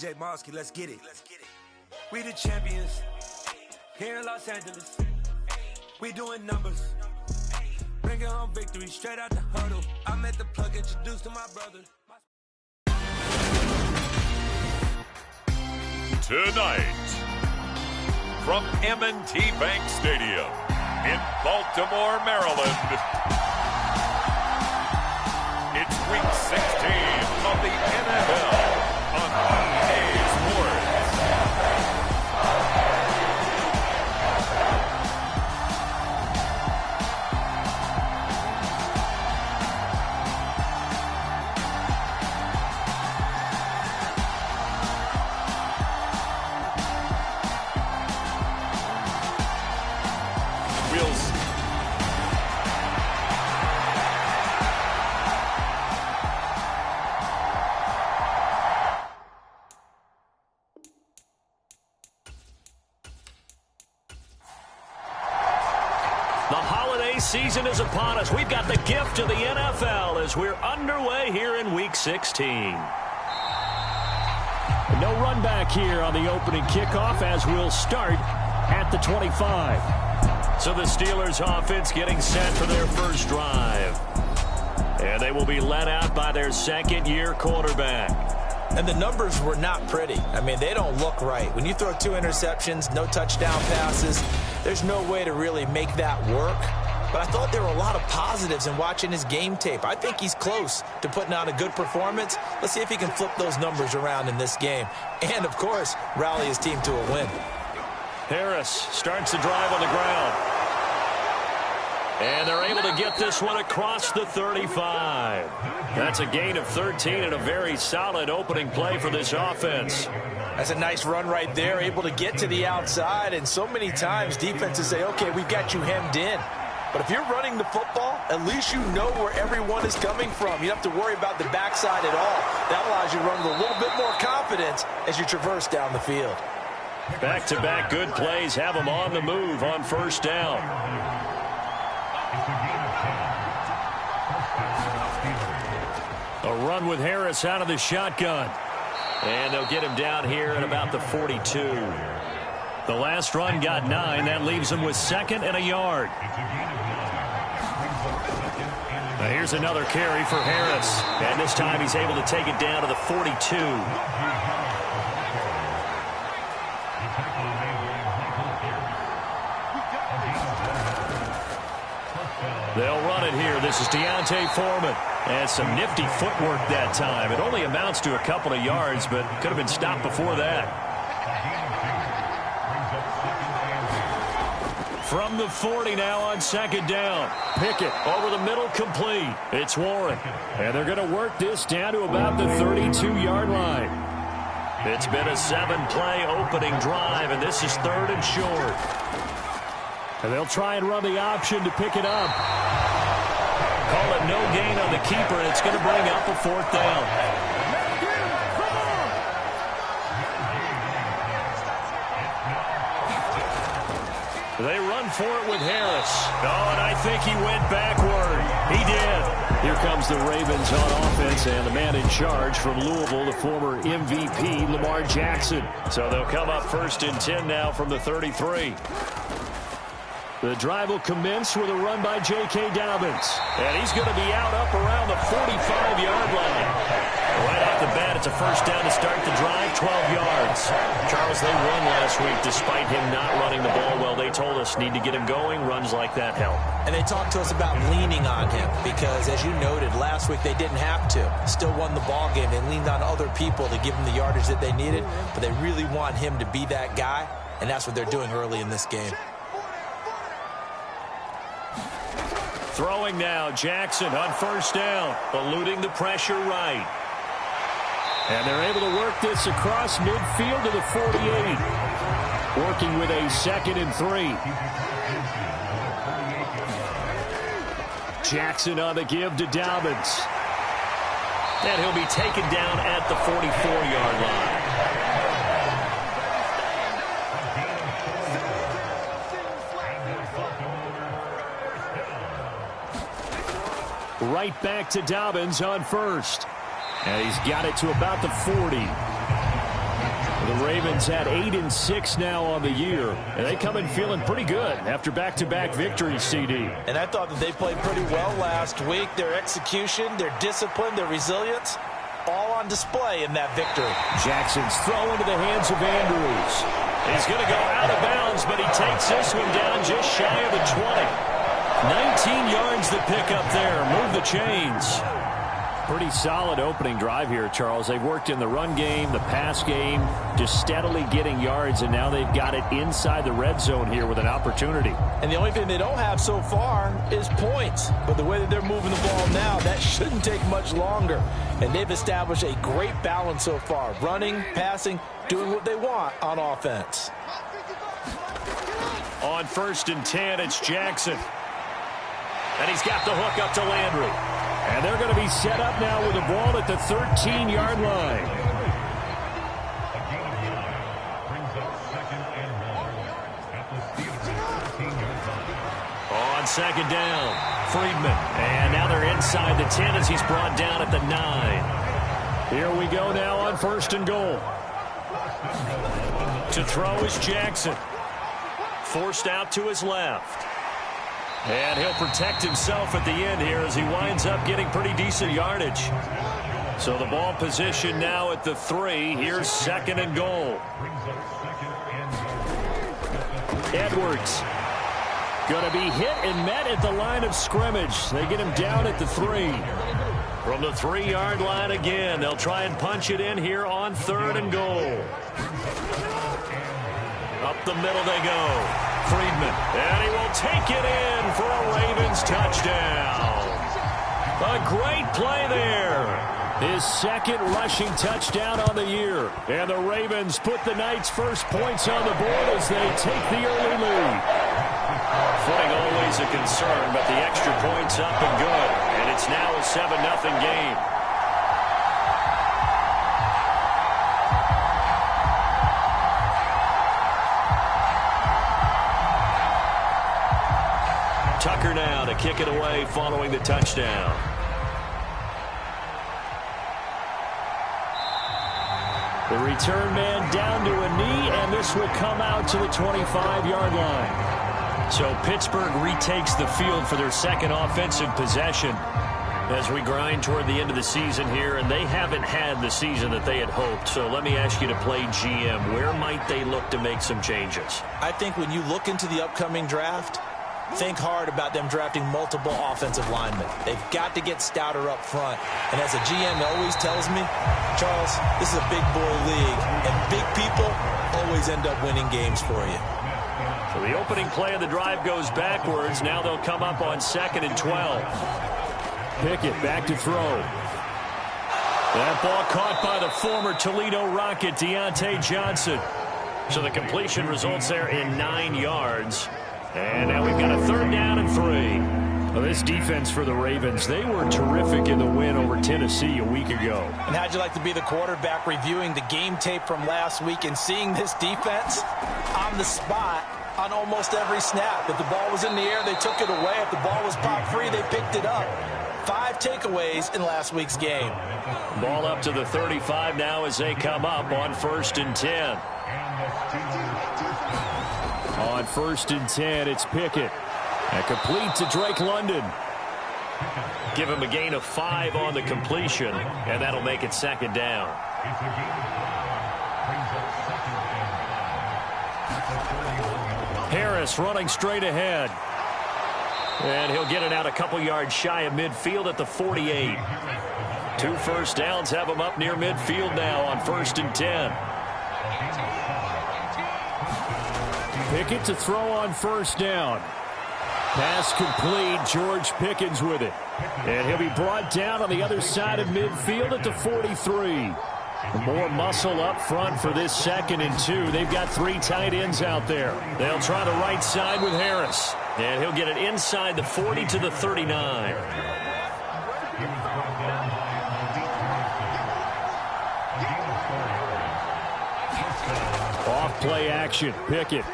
DJ Mosky, let's get it. We the champions here in Los Angeles. We doing numbers. Bringing home victory straight out the huddle. I met the plug, introduced to my brother. Tonight, from M&T Bank Stadium in Baltimore, Maryland, it's Week 16 of the NFL on EA Sports. Season is upon us. We've got the gift of the NFL as we're underway here in Week 16. No run back here on the opening kickoff as we'll start at the 25. So the Steelers offense getting set for their first drive. And they will be led out by their second-year quarterback. And the numbers were not pretty. I mean, they don't look right. When you throw 2 interceptions, no touchdown passes, there's no way to really make that work. But I thought there were a lot of positives in watching his game tape. I think he's close to putting out a good performance. Let's see if he can flip those numbers around in this game. And, of course, rally his team to a win. Harris starts the drive on the ground. And they're able to get this one across the 35. That's a gain of 13 and a very solid opening play for this offense. That's a nice run right there, able to get to the outside. And so many times defenses say, okay, we've got you hemmed in. But if you're running the football, at least you know where everyone is coming from. You don't have to worry about the backside at all. That allows you to run with a little bit more confidence as you traverse down the field. Back-to-back good plays have them on the move on first down. A run with Harris out of the shotgun. And they'll get him down here at about the 42. The last run got 9. That leaves him with 2nd and a yard. Now here's another carry for Harris. And this time he's able to take it down to the 42. They'll run it here. This is Deontay Foreman. And some nifty footwork that time. It only amounts to a couple of yards, but could have been stopped before that. From the 40 now on 2nd down. Pickett over the middle, complete. It's Warren. And they're going to work this down to about the 32-yard line. It's been a 7-play opening drive, and this is 3rd and short. And they'll try and run the option to pick it up. Call it no gain on the keeper, and it's going to bring up a 4th down. They run for it with Harris. Oh, and I think he went backward. He did. Here comes the Ravens on offense, and the man in charge from Louisville, the former MVP, Lamar Jackson. So they'll come up 1st and 10 now from the 33. The drive will commence with a run by J.K. Dobbins. And he's going to be out up around the 45-yard line. Right off the bat, it's a first down to start the drive, 12 yards. Charles, they won last week despite him not running the ball well. They told us need to get him going. Runs like that help. And they talked to us about leaning on him because, as you noted, last week they didn't have to. Still won the ball game. They leaned on other people to give them the yardage that they needed, but they really want him to be that guy, and that's what they're doing early in this game. Throwing now, Jackson on first down, eluding the pressure right. And they're able to work this across midfield to the 48. Working with a 2nd and 3. Jackson on the give to Dobbins. And he'll be taken down at the 44-yard line. Right back to Dobbins on first. And he's got it to about the 40. The Ravens had 8-6 now on the year, and they come in feeling pretty good after back-to-back victories, CD. And I thought that they played pretty well last week. Their execution, their discipline, their resilience, all on display in that victory. Jackson's throw into the hands of Andrews. He's going to go out of bounds, but he takes this one down just shy of the 20. 19 yards to pick up there. Move the chains. Pretty solid opening drive here, Charles. They've worked in the run game, the pass game, just steadily getting yards, and now they've got it inside the red zone here with an opportunity. And the only thing they don't have so far is points. But the way that they're moving the ball now, that shouldn't take much longer. And they've established a great balance so far. Running, passing, doing what they want on offense. On 1st and 10, it's Jackson. And he's got the hook up to Landry. And they're going to be set up now with the ball at the 13-yard line. On 2nd down, Friedman. And now they're inside the 10 as he's brought down at the 9. Here we go now on 1st and goal. To throw is Jackson. Forced out to his left. And he'll protect himself at the end here as he winds up getting pretty decent yardage. So the ball position now at the 3. Here's 2nd and goal. Edwards going to be hit and met at the line of scrimmage. They get him down at the 3. From the 3-yard line again, they'll try and punch it in here on 3rd and goal. Up the middle they go. Friedman, and he will take it in for a Ravens touchdown. A great play there. His 2nd rushing touchdown on the year. And the Ravens put the Knights' first points on the board as they take the early lead. Footing always a concern, but the extra point's up and good. And it's now a 7-0 game. Tucker now to kick it away following the touchdown. The return man down to a knee, and this will come out to the 25-yard line. So Pittsburgh retakes the field for their 2nd offensive possession as we grind toward the end of the season here, and they haven't had the season that they had hoped. So let me ask you to play GM. Where might they look to make some changes? I think when you look into the upcoming draft, think hard about them drafting multiple offensive linemen. They've got to get stouter up front. And as a GM always tells me, Charles, this is a big boy league, and big people always end up winning games for you. So the opening play of the drive goes backwards. Now they'll come up on 2nd and 12. Pickett back to throw. That ball caught by the former Toledo Rocket, Deontay Johnson. So the completion results there in 9 yards. And now we've got a 3rd down and 3. Well, this defense for the Ravens, they were terrific in the win over Tennessee a week ago. And how'd you like to be the quarterback reviewing the game tape from last week and seeing this defense on the spot on almost every snap? If the ball was in the air, they took it away. If the ball was popped free, they picked it up. 5 takeaways in last week's game. Ball up to the 35 now as they come up on 1st and 10. On 1st and 10, it's Pickett. And complete to Drake London. Give him a gain of 5 on the completion, and that'll make it 2nd down. Harris running straight ahead. And he'll get it out a couple yards shy of midfield at the 48. 2 first downs have him up near midfield now on 1st and 10. Pickett to throw on 1st down. Pass complete. George Pickens with it. And he'll be brought down on the other side of midfield at the 43. More muscle up front for this 2nd and 2. They've got 3 tight ends out there. They'll try the right side with Harris. And he'll get it inside the 40 to the 39. Off play action. Pickett.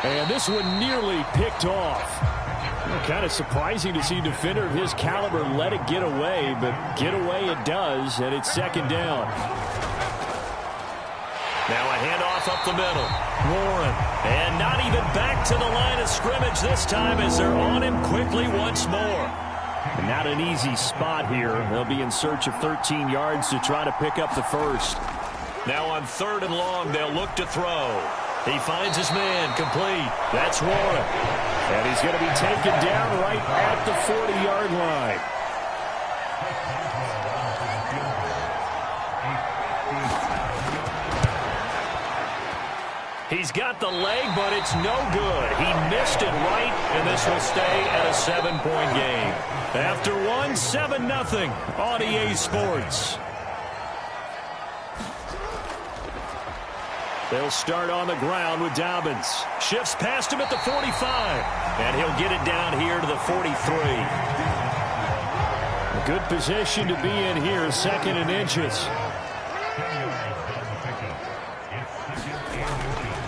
And this one nearly picked off. Kind of surprising to see a defender of his caliber let it get away, but get away it does, and it's 2nd down. Now a handoff up the middle. Warren. And not even back to the line of scrimmage this time as they're on him quickly once more. And not an easy spot here. They'll be in search of 13 yards to try to pick up the first. Now on 3rd and long, they'll look to throw. He finds his man, complete. That's Warren. And he's going to be taken down right at the 40-yard line. He's got the leg, but it's no good. He missed it right, and this will stay at a 7-point game. After one, 7-0 on EA Sports. They'll start on the ground with Dobbins. Shifts past him at the 45, and he'll get it down here to the 43. A good position to be in here, 2nd and inches.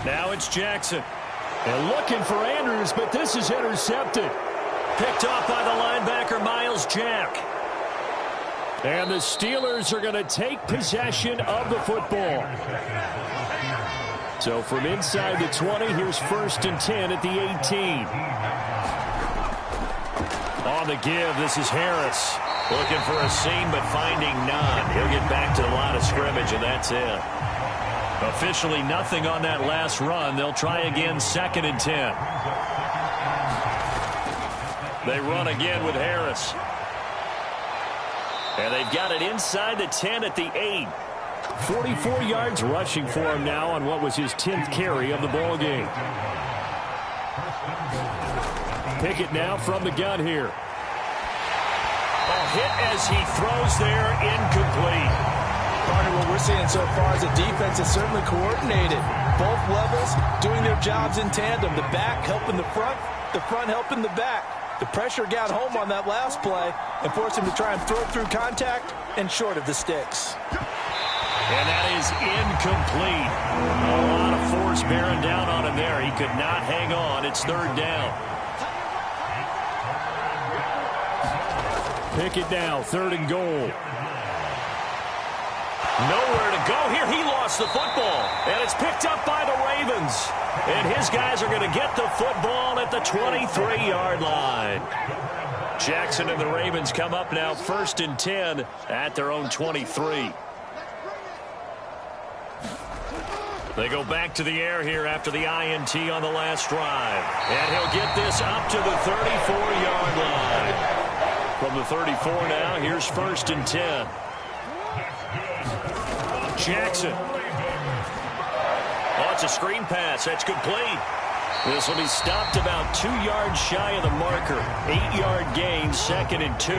Now it's Jackson. And looking for Andrews, but this is intercepted. Picked off by the linebacker, Miles Jack. And the Steelers are going to take possession of the football. So from inside the 20, here's 1st and 10 at the 18. On the give, this is Harris. Looking for a seam, but finding none. He'll get back to the line of scrimmage, and that's it. Officially nothing on that last run. They'll try again, 2nd and 10. They run again with Harris. And they've got it inside the 10 at the 8. 44 yards rushing for him now on what was his 10th carry of the ball game. Pickett now from the gun here. A hit as he throws there, incomplete. Partner, what we're seeing so far is the defense is certainly coordinated. Both levels doing their jobs in tandem. The back helping the front helping the back. The pressure got home on that last play and forced him to try and throw through contact and short of the sticks. And that is incomplete. A lot of force bearing down on him there. He could not hang on. It's 3rd down. Pickett now, 3rd and goal. Nowhere to go here. He lost the football. And it's picked up by the Ravens. And his guys are going to get the football at the 23-yard line. Jackson and the Ravens come up now 1st and 10 at their own 23. They go back to the air here after the INT on the last drive. And he'll get this up to the 34-yard line. From the 34 now, here's 1st and 10. Jackson. Oh, it's a screen pass. That's complete. This will be stopped about 2 yards shy of the marker. 8-yard gain, 2nd and 2.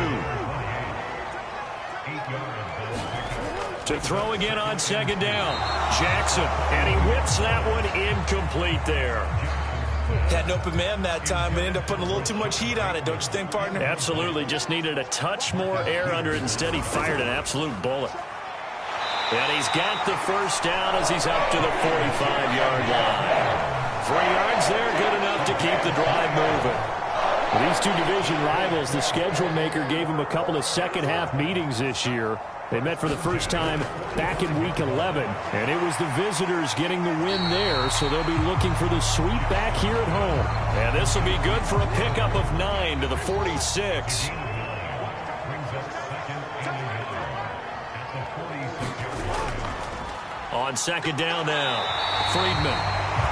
To throw again on 2nd down. Jackson, and he whips that one incomplete there. Had an open man that time, but ended up putting a little too much heat on it, don't you think, partner? Absolutely. Just needed a touch more air under it. Instead, he fired an absolute bullet. And he's got the 1st down as he's up to the 45-yard line. 3 yards there, good enough to keep the drive moving. Well, these two division rivals, the schedule maker gave them a couple of second-half meetings this year. They met for the first time back in Week 11, and it was the visitors getting the win there, so they'll be looking for the sweep back here at home. And this will be good for a pickup of 9 to the 46. On 2nd down now, Friedman.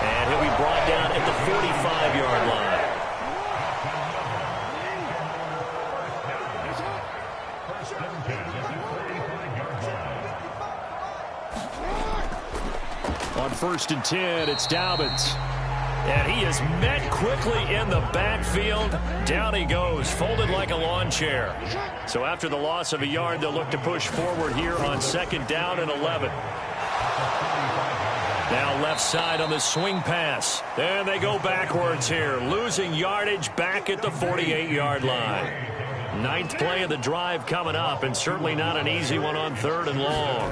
And he'll be brought down at the 45-yard line. On 1st and 10, it's Dobbins. And he is met quickly in the backfield. Down he goes, folded like a lawn chair. So after the loss of a yard, they'll look to push forward here on 2nd down and 11. Now left side on the swing pass. And they go backwards here, losing yardage back at the 48-yard line. 9th play of the drive coming up, and certainly not an easy one on 3rd and long.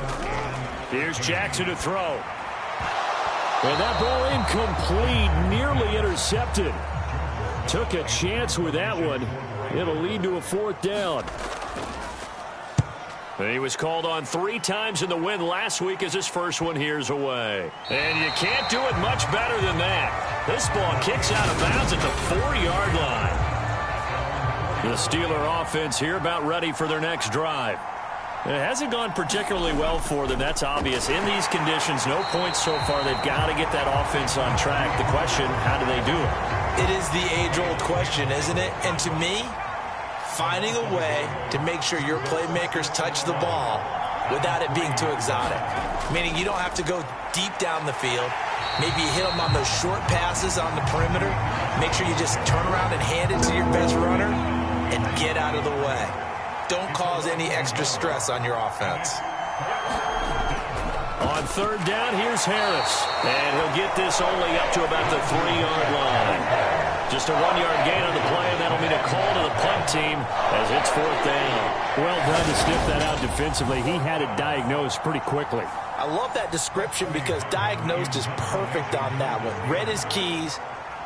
Here's Jackson to throw. And that ball incomplete, nearly intercepted. Took a chance with that one. It'll lead to a 4th down. He was called on 3 times in the win last week as his first one here's away. And you can't do it much better than that. This ball kicks out of bounds at the 4-yard line. The Steeler offense here about ready for their next drive. It hasn't gone particularly well for them. That's obvious. In these conditions, no points so far. They've got to get that offense on track. The question, how do they do it? It is the age-old question, isn't it? And to me, finding a way to make sure your playmakers touch the ball without it being too exotic. Meaning you don't have to go deep down the field. Maybe you hit them on those short passes on the perimeter. Make sure you just turn around and hand it to your best runner and get out of the way. Don't cause any extra stress on your offense. On 3rd down, here's Harris. And he'll get this only up to about the 3-yard line. Just a 1-yard gain on the play, and that'll mean a call to the punt team as it's 4th down. Well done to sniff that out defensively. He had it diagnosed pretty quickly. I love that description because diagnosed is perfect on that one. Read his keys,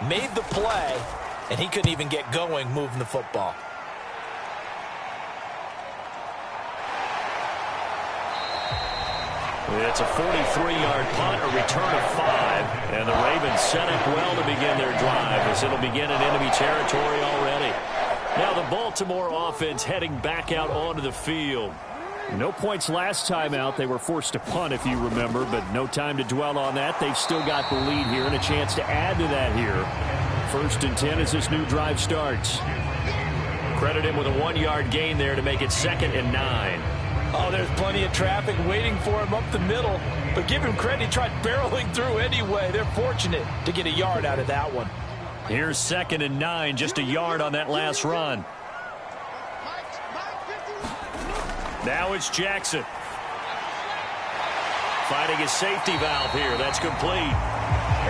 made the play, and he couldn't even get going moving the football. It's a 43-yard punt, a return of 5, and the Ravens set up well to begin their drive as it'll begin in enemy territory already. Now the Baltimore offense heading back out onto the field. No points last time out. They were forced to punt, if you remember, but no time to dwell on that. They've still got the lead here and a chance to add to that here. 1st and 10 as this new drive starts. Credit him with a 1-yard gain there to make it 2nd and 9. Oh, there's plenty of traffic waiting for him up the middle. But give him credit, he tried barreling through anyway. They're fortunate to get a yard out of that one. Here's 2nd and 9, just a yard on that last run. Now it's Jackson. Finding his safety valve here. That's complete.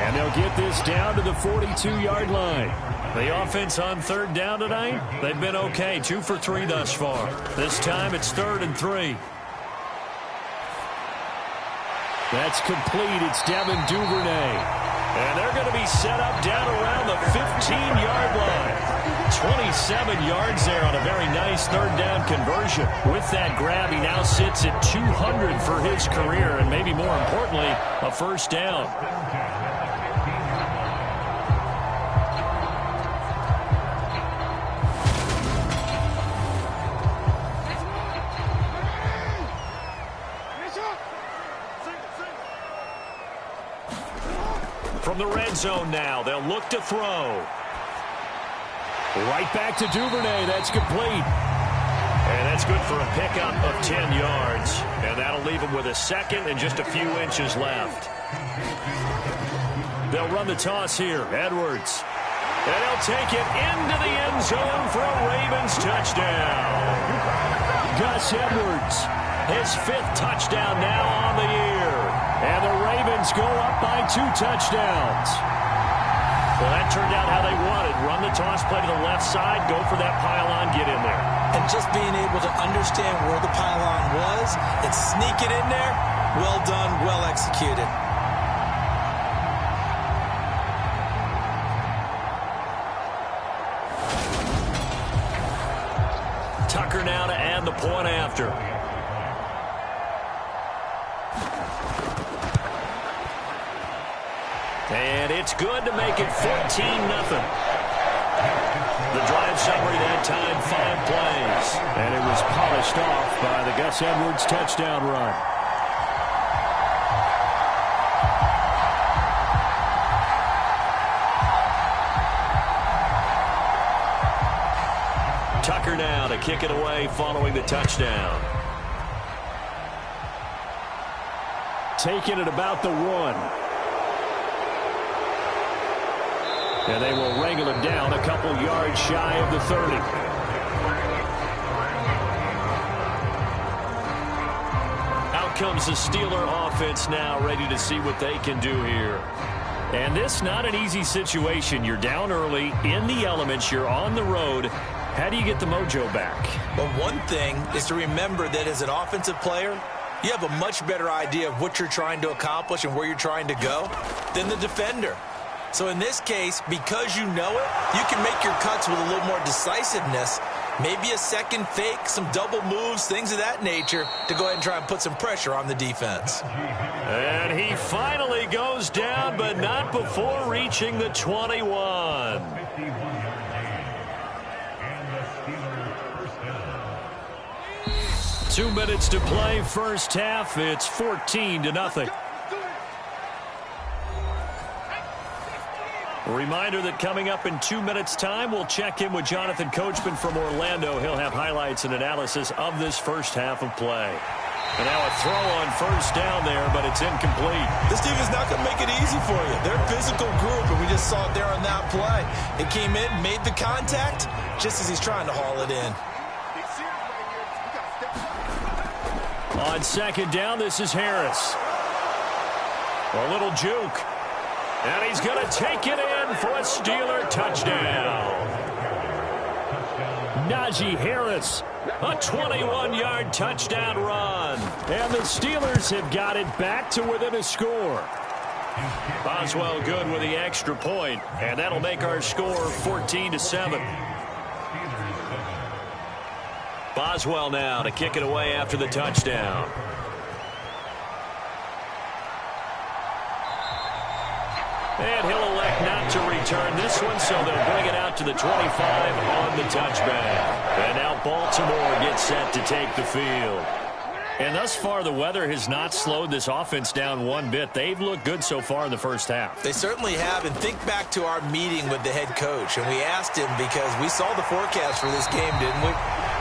And they'll get this down to the 42-yard line. The offense on 3rd down tonight, they've been okay. 2 for 3 thus far. This time it's 3rd and 3. That's complete. It's Devin Duvernay. And they're going to be set up down around the 15-yard line. 27 yards there on a very nice 3rd down conversion. With that grab, he now sits at 200 for his career, and maybe more importantly, a 1st down. From the red zone now, they'll look to throw. Right back to Duvernay. That's complete. And that's good for a pickup of 10 yards. And that'll leave him with a 2nd and just a few inches left. They'll run the toss here. Edwards. And he'll take it into the end zone for a Ravens touchdown. Gus Edwards. His 5th touchdown now on the year. And the Ravens go up by 2 touchdowns. Well, that turned out how they wanted. Run the toss play to the left side, go for that pylon, get in there. And just being able to understand where the pylon was and sneak it in there, well done, well executed. Tucker now to add the point after. And it's good to make it 14-0. The drive summary that time, 5 plays. And it was polished off by the Gus Edwards touchdown run. Tucker now to kick it away following the touchdown. Taking it about the 1. And they will wrangle him down a couple yards shy of the 30. Out comes the Steeler offense now, ready to see what they can do here. And this not an easy situation. You're down early, in the elements, you're on the road. How do you get the mojo back? Well, one thing is to remember that as an offensive player, you have a much better idea of what you're trying to accomplish and where you're trying to go than the defender. So in this case, because you know it, you can make your cuts with a little more decisiveness Maybe a second fake, some double moves, things of that nature to go ahead and try and put some pressure on the defense. And he finally goes down, but not before reaching the 21. Two minutes to play, first half. It's 14-0. A reminder that coming up in 2 minutes' time, we'll check in with Jonathan Coachman from Orlando. He'll have highlights and analysis of this first half of play. And now a throw on first down there, but it's incomplete. This defense is not going to make it easy for you. They're a physical group, and we just saw it there on that play. It came in, made the contact, just as he's trying to haul it in. On second down, this is Harris. A little juke. And he's going to take it in for a Steeler touchdown. Najee Harris, a 21-yard touchdown run. And the Steelers have got it back to within a score. Boswell good with the extra point, and that'll make our score 14-7. Boswell now to kick it away after the touchdown. And he'll elect not to return this one, so they'll bring it out to the 25 on the touchback. And now Baltimore gets set to take the field. And thus far, the weather has not slowed this offense down one bit. They've looked good so far in the first half. They certainly have. And think back to our meeting with the head coach. And we asked him, because we saw the forecast for this game, didn't we?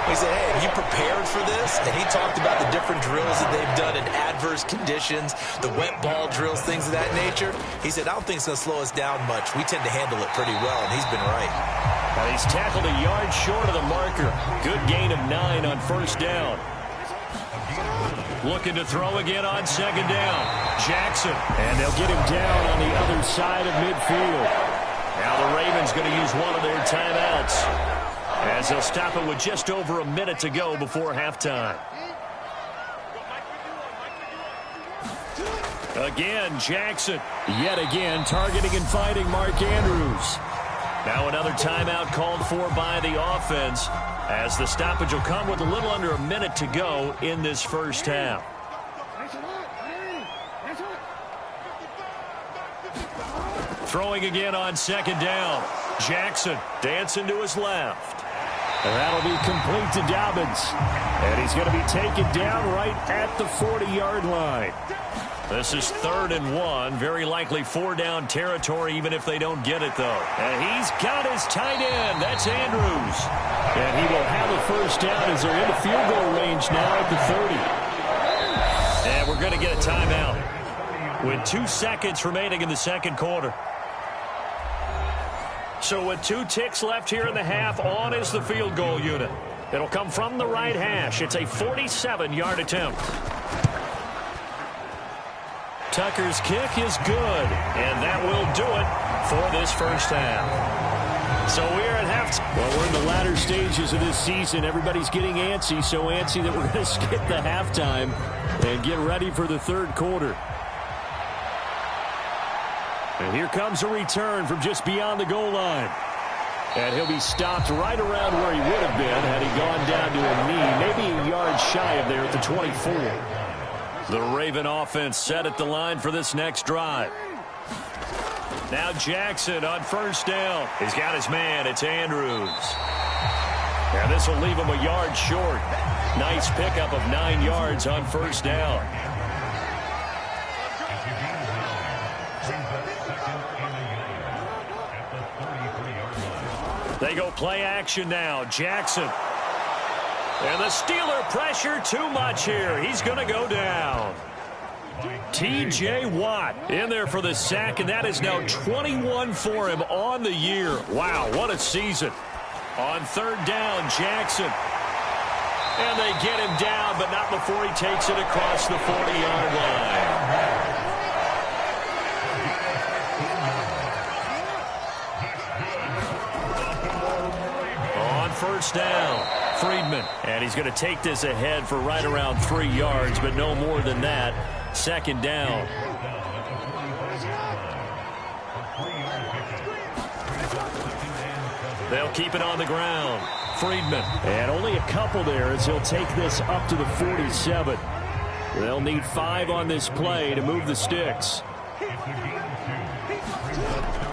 We said, hey, have you prepared for this? And he talked about the different drills that they've done in adverse conditions, the wet ball drills, things of that nature. He said, I don't think it's going to slow us down much. We tend to handle it pretty well, and he's been right. And he's tackled a yard short of the marker. Good gain of 9 on first down. Looking to throw again on second down. Jackson. And they'll get him down on the other side of midfield. Now the Ravens going to use one of their timeouts, as they'll stop it with just over a minute to go before halftime. Again, Jackson. Yet again, targeting and fighting Mark Andrews. Now another timeout called for by the offense, as the stoppage will come with a little under a minute to go in this first half. Throwing again on second down. Jackson dancing to his left. And that'll be complete to Dobbins. And he's going to be taken down right at the 40-yard line. This is 3rd and 1. Very likely 4-down territory, even if they don't get it, though. And he's got his tight end. That's Andrews. And he will have a first down as they're in the field goal range now at the 30. And we're going to get a timeout with 2 seconds remaining in the second quarter. So with 2 ticks left here in the half, on is the field goal unit. It'll come from the right hash. It's a 47-yard attempt. Tucker's kick is good, and that will do it for this first half. So we're at halftime. Well, we're in the latter stages of this season. Everybody's getting antsy, so antsy that we're going to skip the halftime and get ready for the third quarter. And here comes a return from just beyond the goal line. And he'll be stopped right around where he would have been had he gone down to a knee, maybe a yard shy of there at the 24. The Raven offense set at the line for this next drive. Now Jackson on first down. He's got his man. It's Andrews. And this will leave him a yard short. Nice pickup of 9 yards on first down. They go play action now. Jackson. And the Steeler pressure too much here. He's going to go down. T.J. Watt in there for the sack, and that is now 21 for him on the year. Wow, what a season. On third down, Jackson. And they get him down, but not before he takes it across the 40-yard line. On first down, Friedman. And he's going to take this ahead for right around 3 yards, but no more than that. Second down. They'll keep it on the ground. Friedman. And only a couple there as he'll take this up to the 47. They'll need 5 on this play to move the sticks.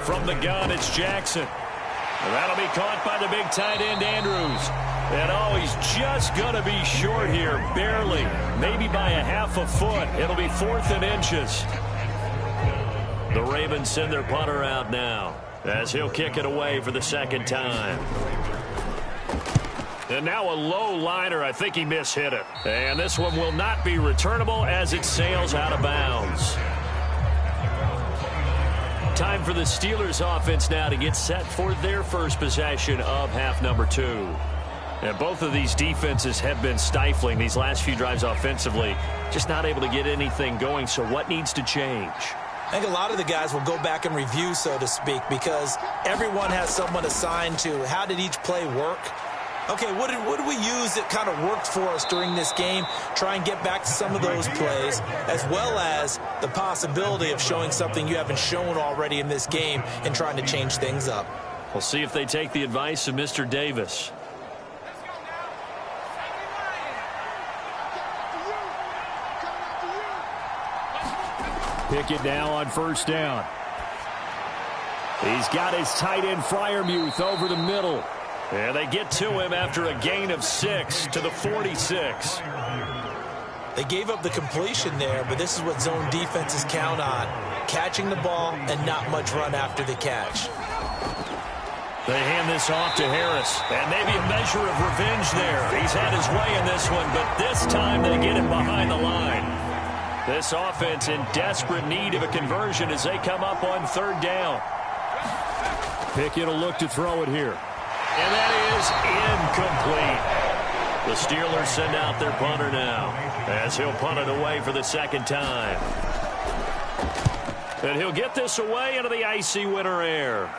From the gun, it's Jackson. And that'll be caught by the big tight end, Andrews. And oh, he's just going to be short here, barely. Maybe by a half a foot. It'll be 4th and inches. The Ravens send their punter out now as he'll kick it away for the second time. And now a low liner. I think he mishit it. And this one will not be returnable as it sails out of bounds. Time for the Steelers offense now to get set for their first possession of half number 2. And both of these defenses have been stifling these last few drives offensively. Just not able to get anything going. So what needs to change? I think a lot of the guys will go back and review, so to speak, because everyone has someone assigned to how did each play work. Okay, what did we use that kind of worked for us during this game? Try and get back to some of those plays, as well as the possibility of showing something you haven't shown already in this game and trying to change things up. We'll see if they take the advice of Mr. Davis. Pickett now on first down. He's got his tight end Freiermuth over the middle. And they get to him after a gain of 6 to the 46. They gave up the completion there, but this is what zone defenses count on. Catching the ball and not much run after the catch. They hand this off to Harris. And maybe a measure of revenge there. He's had his way in this one, but this time they get him behind the line. This offense in desperate need of a conversion as they come up on 3rd down. Pickett will look to throw it here. And that is incomplete. The Steelers send out their punter now as he'll punt it away for the second time. And he'll get this away into the icy winter air.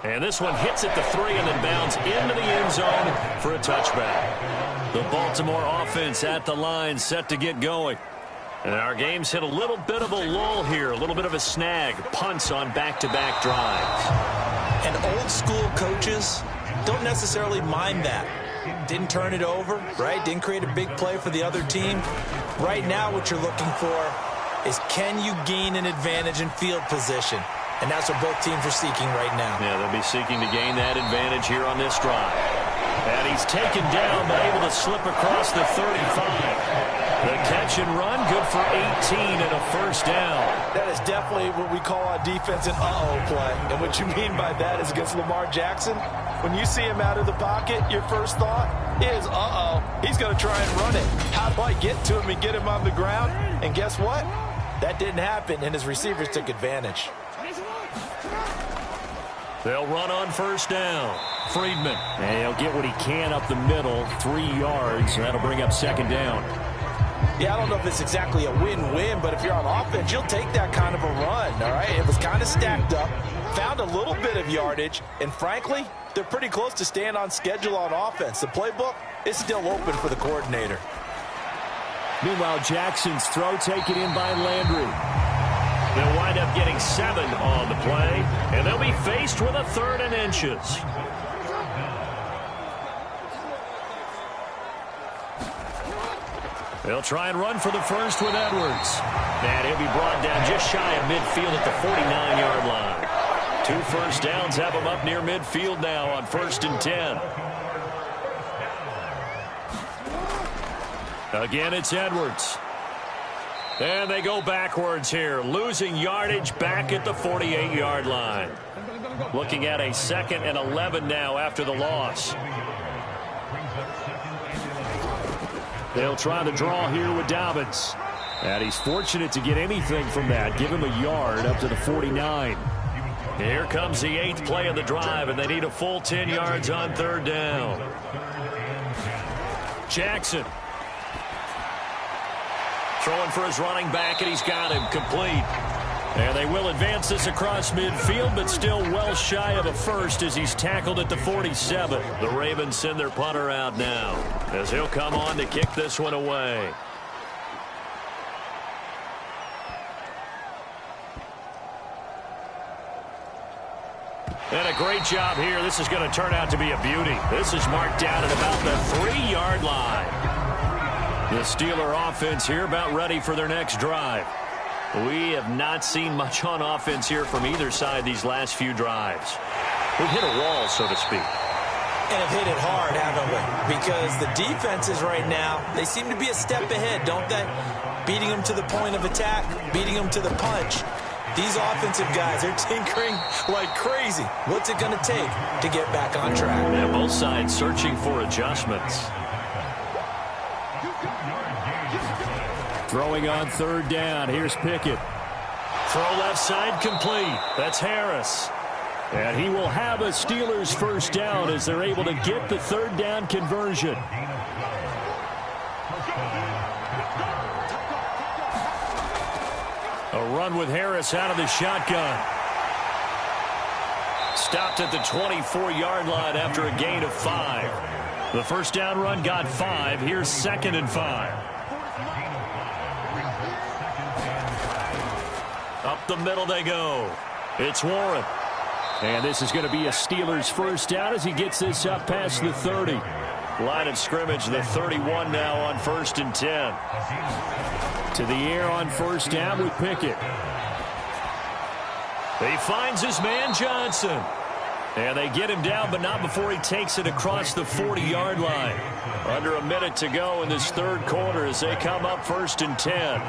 And this one hits at the 3 and then bounds into the end zone for a touchback. The Baltimore offense at the line set to get going. And our game's hit a little bit of a lull here, a little bit of a snag. Punts on back-to-back drives. And old-school coaches don't necessarily mind that. Didn't turn it over, right? Didn't create a big play for the other team. Right now what you're looking for is can you gain an advantage in field position? And that's what both teams are seeking right now. Yeah, they'll be seeking to gain that advantage here on this drive. And he's taken down, but able to slip across the 35. The catch and run, good for 18 and a first down. That is definitely what we call our defense an uh-oh play. And what you mean by that is against Lamar Jackson, when you see him out of the pocket, your first thought is, uh-oh, he's going to try and run it. How do I get to him and get him on the ground? And guess what? That didn't happen, and his receivers took advantage. They'll run on first down. Friedman. And he'll get what he can up the middle, 3 yards. That'll bring up second down. Yeah, I don't know if it's exactly a win-win, but if you're on offense, you'll take that kind of a run, all right? It was kind of stacked up, found a little bit of yardage, and frankly, they're pretty close to staying on schedule on offense. The playbook is still open for the coordinator. Meanwhile, Jackson's throw taken in by Landry. They'll wind up getting 7 on the play, and they'll be faced with a 3rd and inches. They'll try and run for the first with Edwards. And he'll be brought down just shy of midfield at the 49-yard line. 2 first downs have him up near midfield now on 1st and 10. Again, it's Edwards. And they go backwards here, losing yardage back at the 48-yard line. Looking at a 2nd and 11 now after the loss. They'll try to draw here with Dobbins. And he's fortunate to get anything from that. Give him a yard up to the 49. Here comes the 8th play of the drive, and they need a full 10 yards on 3rd down. Jackson. Throwing for his running back, and he's got him complete. And they will advance this across midfield, but still well shy of a first as he's tackled at the 47. The Ravens send their punter out now as he'll come on to kick this one away. And a great job here. This is going to turn out to be a beauty. This is marked down at about the 3-yard line. The Steeler offense here about ready for their next drive. We have not seen much on offense here from either side these last few drives. We've hit a wall, so to speak. And have hit it hard, haven't we? Because the defenses right now, they seem to be a step ahead, don't they? Beating them to the point of attack, beating them to the punch. These offensive guys, they're tinkering like crazy. What's it going to take to get back on track? Yeah, both sides searching for adjustments. Throwing on 3rd down. Here's Pickett. Throw left side complete. That's Harris. And he will have a Steelers 1st down as they're able to get the 3rd down conversion. A run with Harris out of the shotgun. Stopped at the 24-yard line after a gain of 5. The 1st down run got 5. Here's 2nd and 5. Up the middle they go. It's Warren. And this is going to be a Steelers 1st down as he gets this up past the 30. Line of scrimmage, the 31 now on 1st and 10. To the air on 1st down with Pickett. He finds his man Johnson. And they get him down, but not before he takes it across the 40-yard line. Under a minute to go in this 3rd quarter as they come up 1st and 10.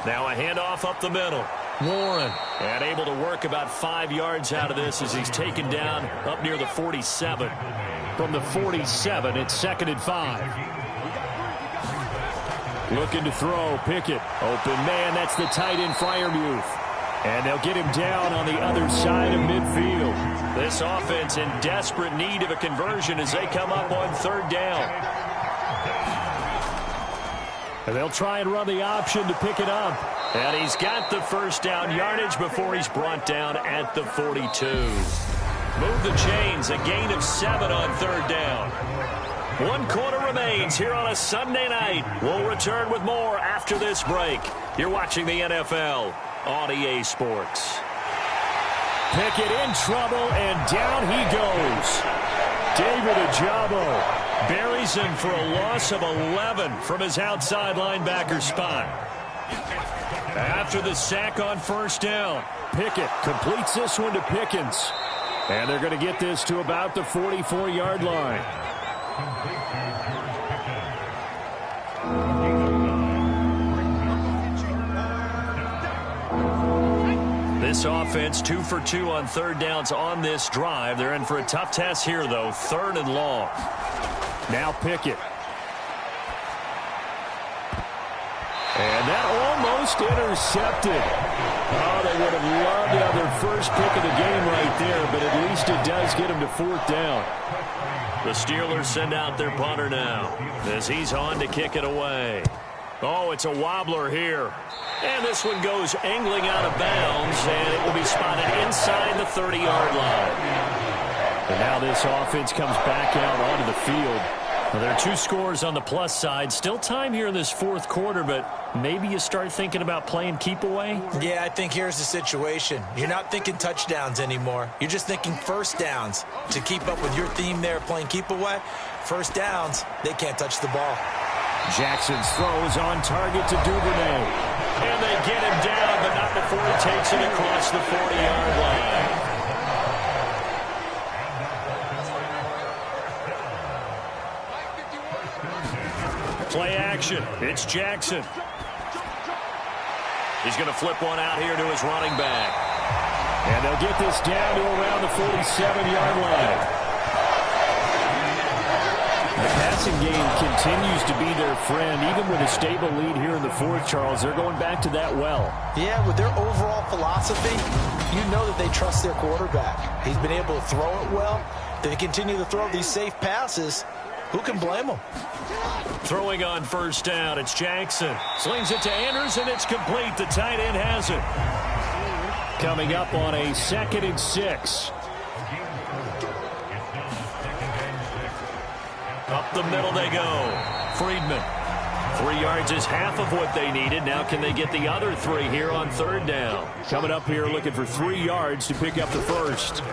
Now a handoff up the middle. Warren, and able to work about 5 yards out of this as he's taken down up near the 47. From the 47, it's 2nd and 5. Looking to throw, Pickett. Open man, that's the tight end Freiermuth. And they'll get him down on the other side of midfield. This offense in desperate need of a conversion as they come up on 3rd down. And they'll try and run the option to pick it up. And he's got the 1st down yardage before he's brought down at the 42. Move the chains, a gain of 7 on 3rd down. 1 quarter remains here on a Sunday night. We'll return with more after this break. You're watching the NFL on EA Sports. Pickett in trouble, and down he goes. David Ojabo buries him for a loss of 11 from his outside linebacker spot. After the sack on 1st down, Pickett completes this one to Pickens. And they're going to get this to about the 44-yard line. This offense 2 for 2 on 3rd downs on this drive. They're in for a tough test here, though. 3rd and long. Now Pickett. And that almost intercepted. Oh, they would have loved to have their first pick of the game right there, but at least it does get them to 4th down. The Steelers send out their punter now as he's on to kick it away. Oh, it's a wobbler here. And this one goes angling out of bounds, and it will be spotted inside the 30-yard line. And now this offense comes back out onto the field. Well, there are 2 scores on the plus side. Still time here in this 4th quarter, but maybe you start thinking about playing keep away? Yeah, I think here's the situation. You're not thinking touchdowns anymore. You're just thinking 1st downs. To keep up with your theme there, playing keep away, 1st downs, they can't touch the ball. Jackson's throw is on target to Duvernay. And they get him down, but not before he takes it across the 40-yard line. Play action. It's Jackson. He's going to flip one out here to his running back. And they'll get this down to around the 47-yard line. The passing game continues to be their friend. Even with a stable lead here in the 4th, Charles, they're going back to that well. Yeah, with their overall philosophy, you know that they trust their quarterback. He's been able to throw it well. They continue to throw these safe passes. Who can blame them? Throwing on 1st down, it's Jackson. Slings it to Andrews, and it's complete. The tight end has it. Coming up on a 2nd and 6. Up the middle they go. Friedman 3 yards is half of what they needed. Now can they get the other 3 here on 3rd down? Coming up here looking for 3 yards to pick up the first.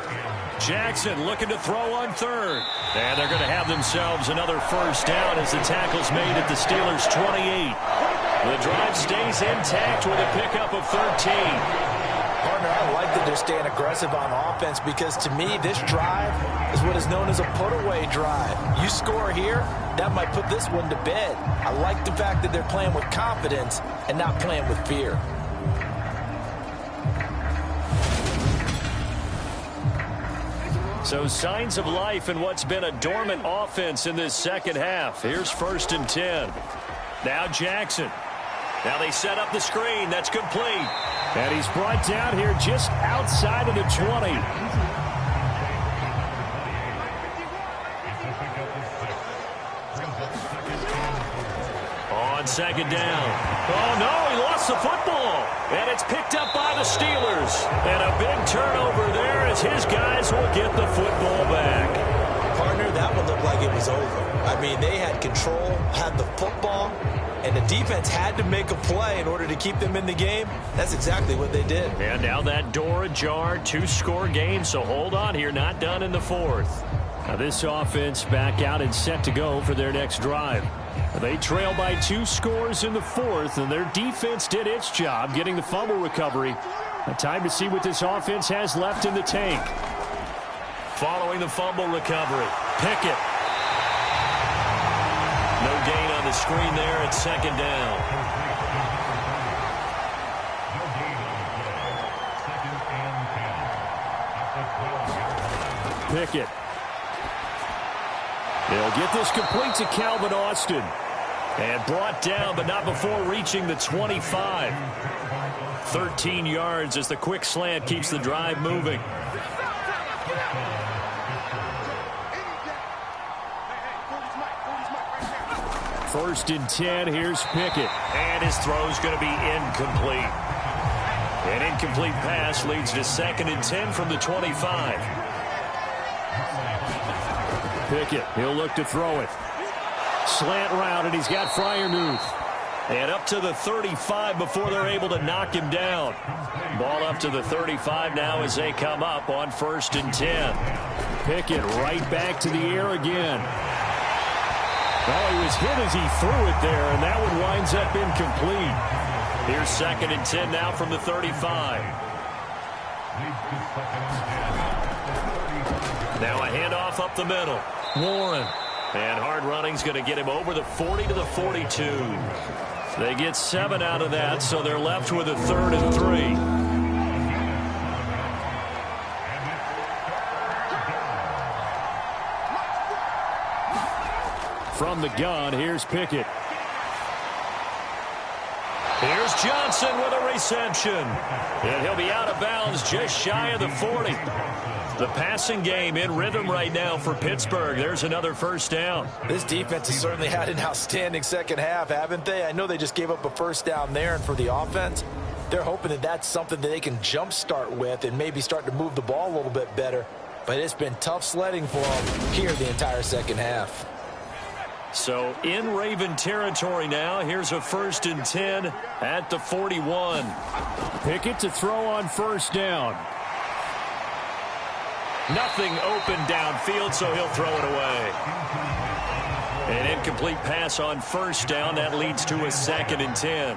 Jackson looking to throw on 3rd. And they're going to have themselves another first down as the tackle's made at the Steelers' 28. The drive stays intact with a pickup of 13. Partner, I like that they're staying aggressive on offense because to me, this drive is what is known as a put-away drive. You score here, that might put this one to bed. I like the fact that they're playing with confidence and not playing with fear. So signs of life in what's been a dormant offense in this second half. Here's 1st and 10. Now Jackson. Now they set up the screen. That's complete. And he's brought down here just outside of the 20. On 2nd down. Oh, no, he lost the football. And it's picked up by the Steelers. And a big turnover there as his guys will get the football back. Partner, that one looked like it was over. I mean, they had control, had the football, and the defense had to make a play in order to keep them in the game. That's exactly what they did. And now that door ajar, 2-score game, so hold on here, not done in the 4th. Now this offense back out and set to go for their next drive. They trail by 2 scores in the 4th, and their defense did its job getting the fumble recovery. A time to see what this offense has left in the tank. Following the fumble recovery, Pickett. No gain on the screen there at 2nd down. Pickett. They'll get this complete to Calvin Austin. And brought down, but not before reaching the 25. 13 yards as the quick slant keeps the drive moving. First and 10, here's Pickett. And his throw's going to be incomplete. An incomplete pass leads to 2nd and 10 from the 25. Pickett, he'll look to throw it. Slant route, and he's got Freiermuth. And up to the 35 before they're able to knock him down. Ball up to the 35 now as they come up on 1st and 10. Pickett right back to the air again. Well, he was hit as he threw it there, and that one winds up incomplete. Here's 2nd and 10 now from the 35. Now a handoff up the middle. Warren. And hard running's going to get him over the 40 to the 42. They get 7 out of that, so they're left with a 3rd and 3. From the gun, here's Pickett. Here's Johnson with a reception. And he'll be out of bounds just shy of the 40. The passing game in rhythm right now for Pittsburgh. There's another first down. This defense has certainly had an outstanding second half, haven't they? I know they just gave up a first down there, and for the offense, they're hoping that that's something that they can jumpstart with and maybe start to move the ball a little bit better. But it's been tough sledding for them here the entire second half. So in Raven territory now. Here's a 1st and 10 at the 41. Pickett to throw on 1st down. Nothing open downfield, so he'll throw it away. An incomplete pass on 1st down. That leads to a 2nd and 10.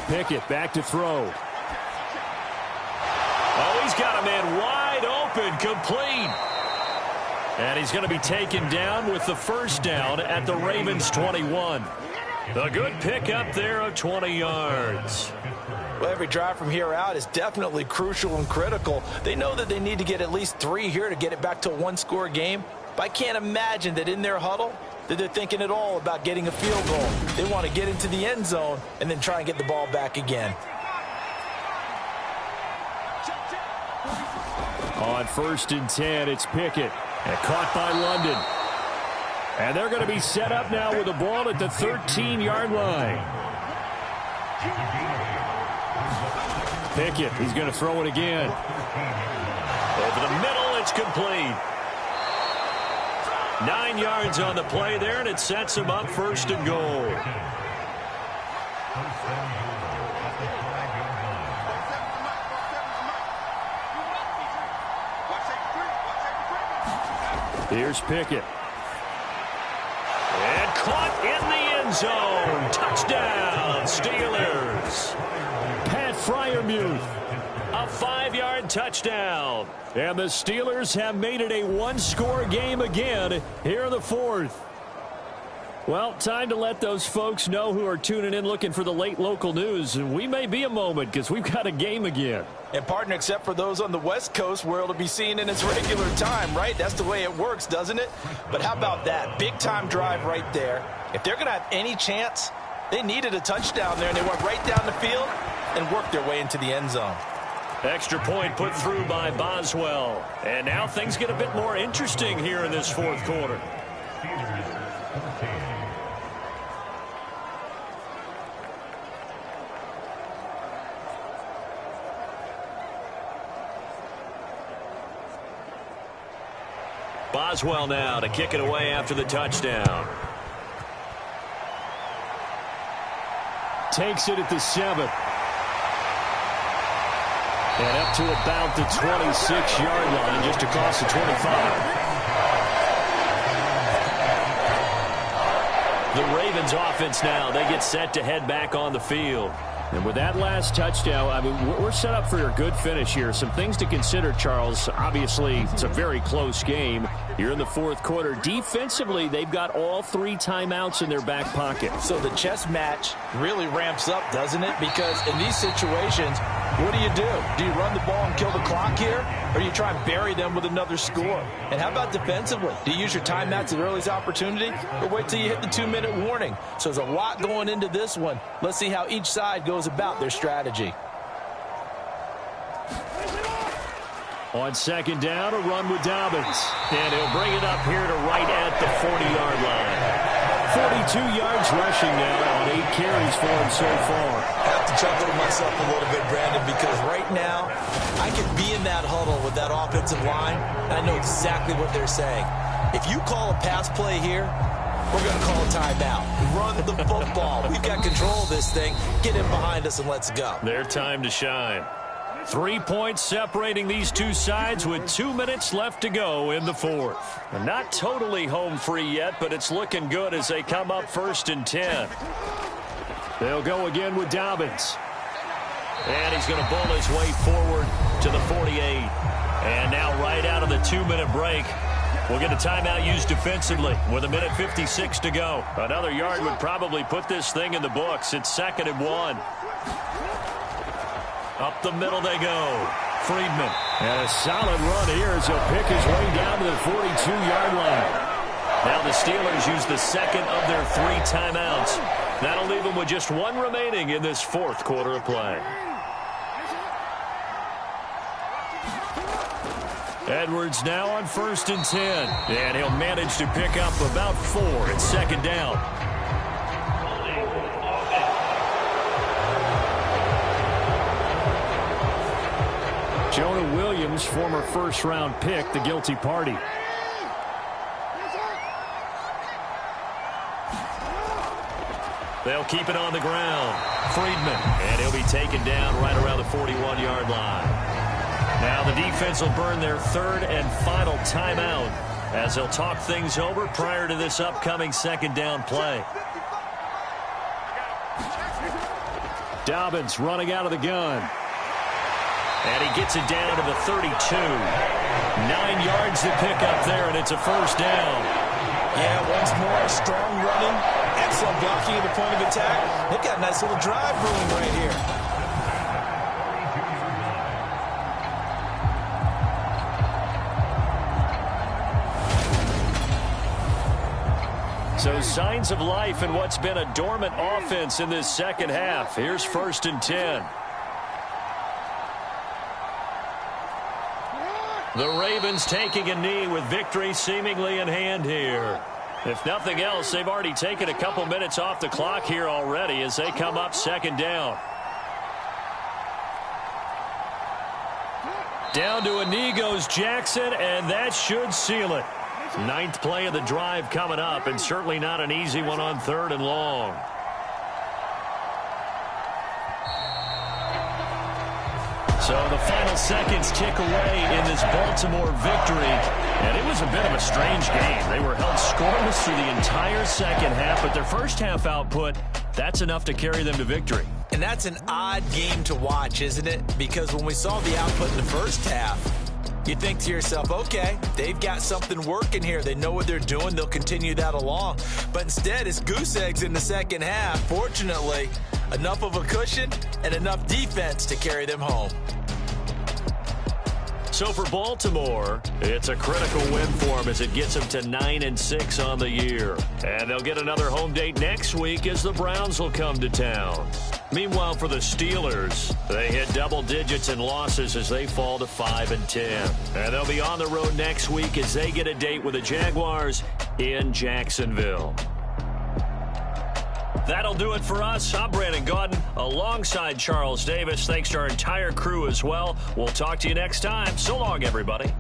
Pickett back to throw. Oh, he's got a man wide open, complete. And he's going to be taken down with the first down at the Ravens' 21. A good pickup there of 20 yards. Well, every drive from here out is definitely crucial and critical. They know that they need to get at least 3 here to get it back to a 1-score game. But I can't imagine that in their huddle that they're thinking at all about getting a field goal. They want to get into the end zone and then try and get the ball back again. On 1st and 10, it's Pickett. And caught by London. And they're going to be set up now with the ball at the 13-yard line. Pickett, he's going to throw it again. Over the middle, it's complete. 9 yards on the play there, and it sets him up first and goal. Here's Pickett. And caught in the end zone. Touchdown, Steelers. Pat Freiermuth, a 5-yard touchdown. And the Steelers have made it a one-score game again here in the fourth. Well, time to let those folks know who are tuning in looking for the late local news. And we may be a moment because we've got a game again. And, partner, except for those on the West Coast where it'll be seen in its regular time, right? That's the way it works, doesn't it? But how about that? Big-time drive right there. If they're going to have any chance, they needed a touchdown there, and they went right down the field and worked their way into the end zone. Extra point put through by Boswell. And now things get a bit more interesting here in this fourth quarter. Boswell now to kick it away after the touchdown. Takes it at the 7. And up to about the 26-yard line, just across the 25. The Ravens offense now, they get set to head back on the field. And with that last touchdown, I mean, we're set up for a good finish here. Some things to consider, Charles. Obviously, it's a very close game. You're in the fourth quarter. Defensively, they've got all 3 timeouts in their back pocket. So the chess match really ramps up, doesn't it? Because in these situations, what do? Do you run the ball and kill the clock here? Or do you try and bury them with another score? And how about defensively? Do you use your timeouts at earliest opportunity? Or wait till you hit the 2-minute warning? So there's a lot going into this one. Let's see how each side goes about their strategy. On second down, a run with Dobbins. And he'll bring it up here to right at the 40-yard line. 42 yards rushing now on 8 carries for him so far. I have to chuckle to myself a little bit, Brandon, because right now I can be in that huddle with that offensive line, and I know exactly what they're saying. If you call a pass play here, we're going to call a timeout. Run the football. We've got control of this thing. Get in behind us and let's go. Their time to shine. 3 points separating these two sides with 2 minutes left to go in the fourth. They're not totally home free yet, but it's looking good as they come up 1st and 10. They'll go again with Dobbins. And he's going to bull his way forward to the 48. And now right out of the 2-minute break, we'll get a timeout used defensively with 1:56 to go. Another yard would probably put this thing in the books. It's 2nd and 1. Up the middle they go. Friedman. And a solid run here as he'll pick his way down to the 42-yard line. Now the Steelers use the second of their 3 timeouts. That'll leave them with just 1 remaining in this fourth quarter of play. Edwards now on 1st and 10. And he'll manage to pick up about 4 at 2nd down. Jonah Williams, former first-round pick, the guilty party. They'll keep it on the ground. Friedman, and he'll be taken down right around the 41-yard line. Now the defense will burn their 3rd and final timeout as they'll talk things over prior to this upcoming 2nd down play. Dobbins running out of the gun. And he gets it down to the 32. 9 yards to pick up there, and it's a 1st down. Yeah, once more, strong running, excellent blocking at the point of attack. They've got a nice little drive brewing right here. So signs of life in what's been a dormant offense in this second half. Here's 1st and 10. The Ravens taking a knee with victory seemingly in hand here. If nothing else, they've already taken a couple minutes off the clock here already as they come up 2nd down. Down to a knee goes Jackson, and that should seal it. Ninth play of the drive coming up, and certainly not an easy one on 3rd and long. So the final seconds tick away in this Baltimore victory, and it was a bit of a strange game. They were held scoreless through the entire second half, but their first half output, that's enough to carry them to victory. And that's an odd game to watch, isn't it? Because when we saw the output in the first half, you think to yourself, okay, they've got something working here. They know what they're doing. They'll continue that along. But instead, it's goose eggs in the second half. Fortunately, enough of a cushion and enough defense to carry them home. So for Baltimore, it's a critical win for them as it gets them to 9-6 on the year. And they'll get another home date next week as the Browns will come to town. Meanwhile, for the Steelers, they hit double digits in losses as they fall to 5-10. And they'll be on the road next week as they get a date with the Jaguars in Jacksonville. That'll do it for us. I'm Brandon Gaudin alongside Charles Davis. Thanks to our entire crew as well. We'll talk to you next time. So long, everybody.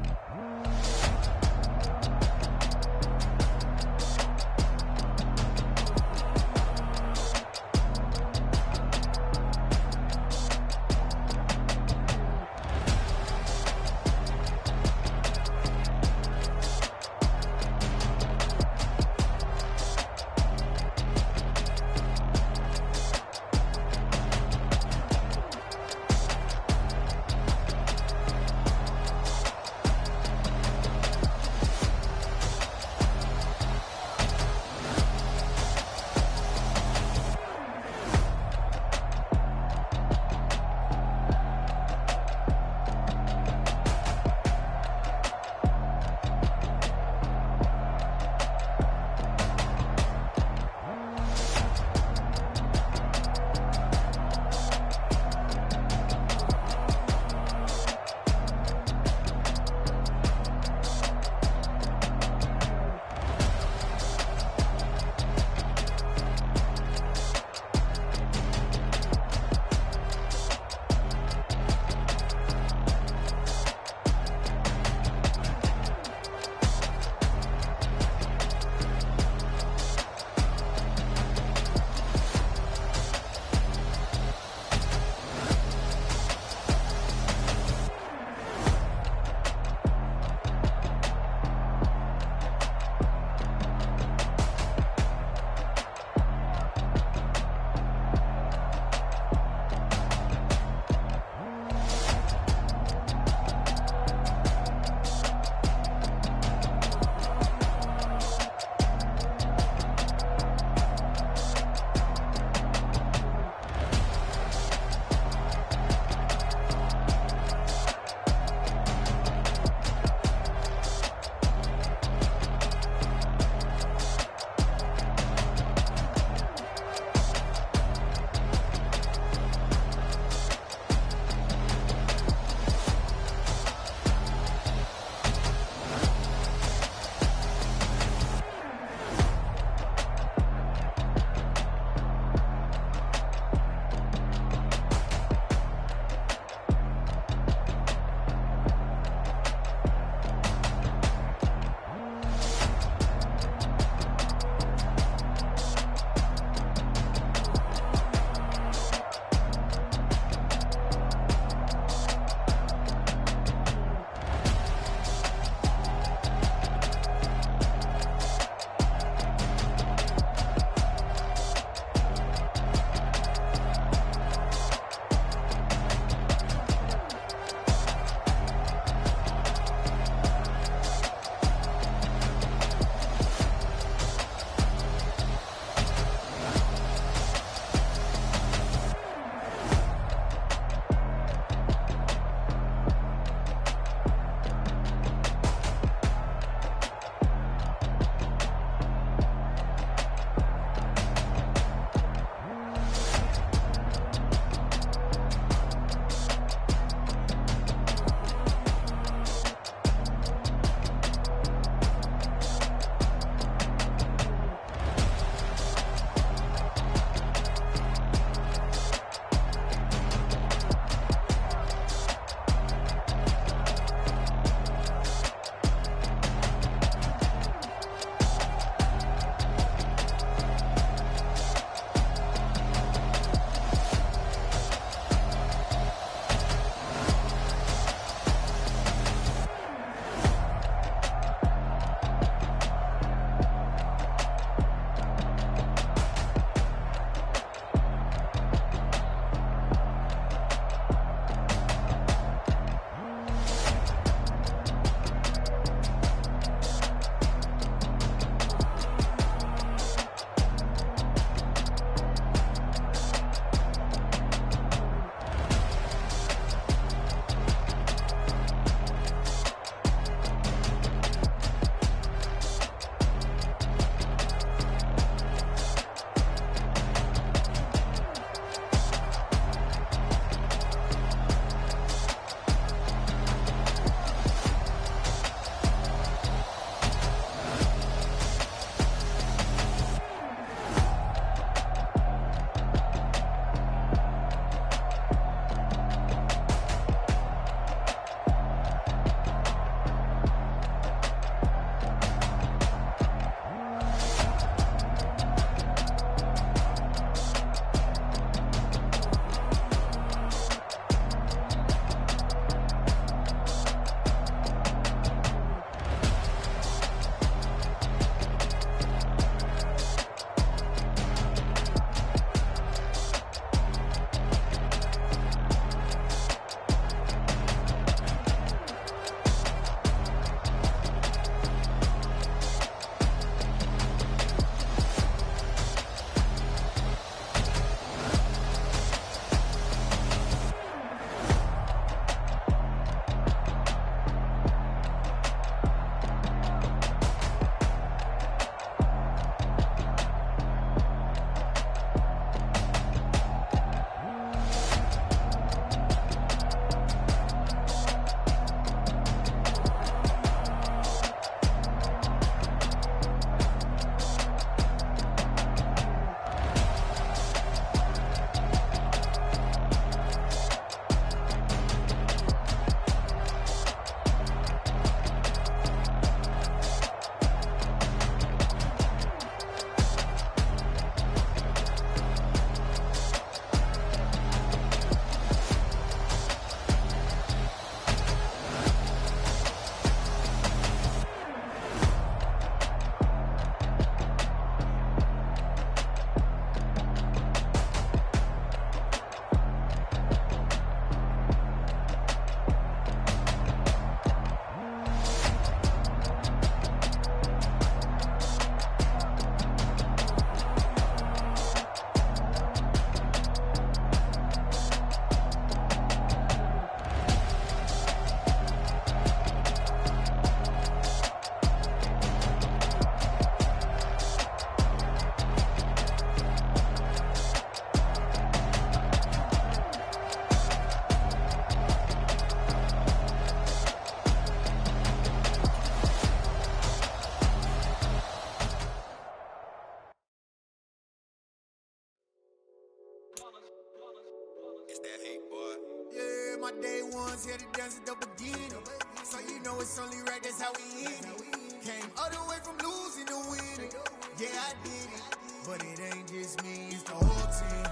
day ones, here to dance at the beginning. So you know it's only right, that's how we end it. Came all the way from losing to winning. Yeah, I did it, but it ain't just me, it's the whole team.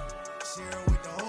Share it with the whole